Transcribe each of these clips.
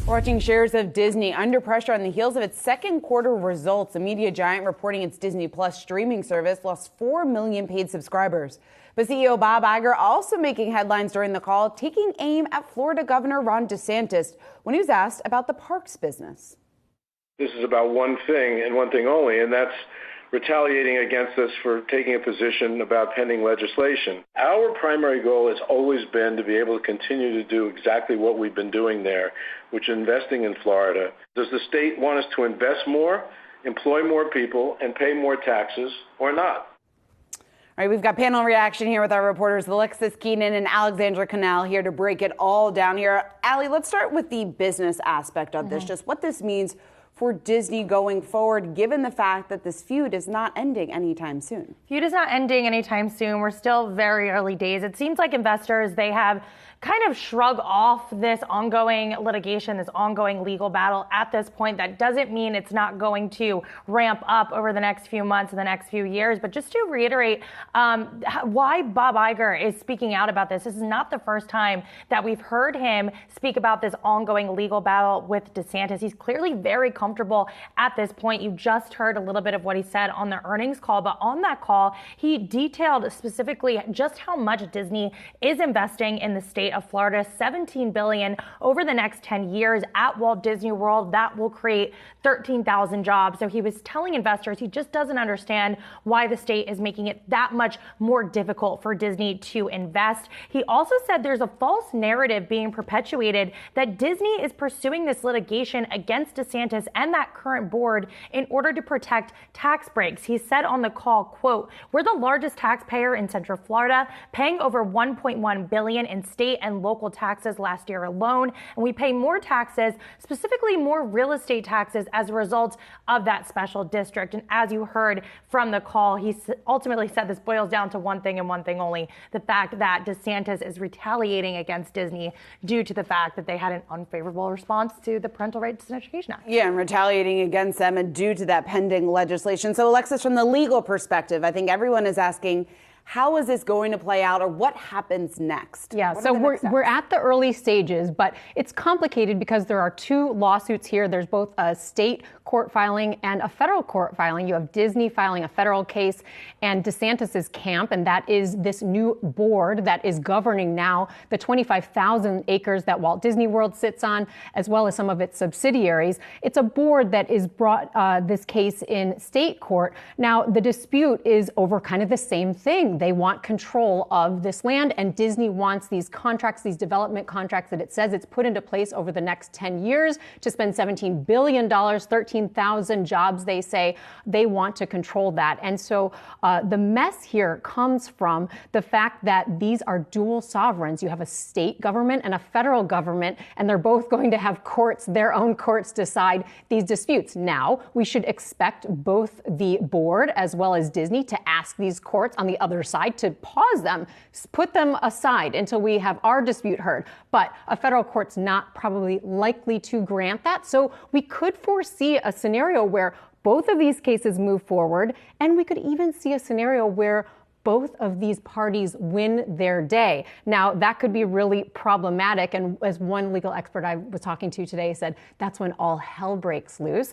Watching shares of Disney under pressure on the heels of its second quarter results. The media giant reporting its Disney Plus streaming service lost 4 million paid subscribers. But CEO Bob Iger also making headlines during the call, taking aim at Florida Governor Ron DeSantis when he was asked about the parks business. This is about one thing and one thing only, and that's retaliating against us for taking a position about pending legislation. Our primary goal has always been to be able to continue to do exactly what we've been doing there, which is investing in Florida. Does the state want us to invest more, employ more people, and pay more taxes, or not? All right, we've got panel reaction here with our reporters Alexis, Keenan, and Canal here to break it all down here. Allie, let's start with the business aspect of this, just what this means for Disney going forward, given the fact that this feud is not ending anytime soon. Feud is not ending anytime soon. We're still very early days. It seems like investors, they have kind of shrug off this ongoing litigation, this ongoing legal battle at this point. That doesn't mean it's not going to ramp up over the next few months and the next few years. But just to reiterate why Bob Iger is speaking out about this, this is not the first time that we've heard him speak about this ongoing legal battle with DeSantis. He's clearly very comfortable at this point. You just heard a little bit of what he said on the earnings call, but on that call, he detailed specifically just how much Disney is investing in the state of Florida, $17 billion over the next 10 years at Walt Disney World. That will create 13,000 jobs. So he was telling investors he just doesn't understand why the state is making it that much more difficult for Disney to invest. He also said there's a false narrative being perpetuated that Disney is pursuing this litigation against DeSantis and that current board in order to protect tax breaks. He said on the call, quote, "We're the largest taxpayer in Central Florida, paying over $1.1 billion in state and local taxes last year alone. And we pay more taxes, specifically more real estate taxes, as a result of that special district." And as you heard from the call, he ultimately said this boils down to one thing and one thing only: the fact that DeSantis is retaliating against Disney due to the fact that they had an unfavorable response to the Parental Rights in Education Act. Yeah, and retaliating against them and due to that pending legislation. So, Alexis, from the legal perspective, I think everyone is asking, how is this going to play out, or what happens next? Yeah, so we're at the early stages, but it's complicated because there are two lawsuits here. There's both a state court filing and a federal court filing. You have Disney filing a federal case and DeSantis's camp, and that is this new board that is governing now the 25,000 acres that Walt Disney World sits on, as well as some of its subsidiaries. It's a board that is brought this case in state court. Now, the dispute is over kind of the same thing. They want control of this land, and Disney wants these contracts, these development contracts that it says it's put into place over the next 10 years to spend $17 billion, 13,000 jobs, they say. They want to control that. And so the mess here comes from the fact that these are dual sovereigns. You have a state government and a federal government, and they're both going to have courts, their own courts, decide these disputes. Now, we should expect both the board as well as Disney to ask these courts on the other side to pause them, put them aside until we have our dispute heard. But a federal court's not probably likely to grant that. So we could foresee a scenario where both of these cases move forward, and we could even see a scenario where both of these parties win their day. Now, that could be really problematic. And as one legal expert I was talking to today said, that's when all hell breaks loose.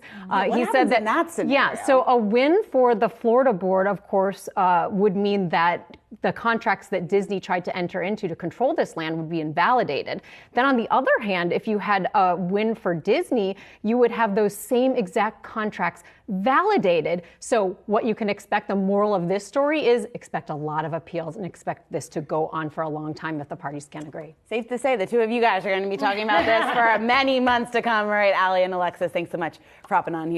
He said that in that scenario? Yeah, so a win for the Florida board, of course, would mean that the contracts that Disney tried to enter into to control this land would be invalidated. Then on the other hand, if you had a win for Disney, you would have those same exact contracts validated. So what you can expect, the moral of this story is expect a lot of appeals and expect this to go on for a long time if the parties can't agree. Safe to say the two of you guys are going to be talking about this for many months to come. All right, Allie and Alexis, thanks so much for hopping on here.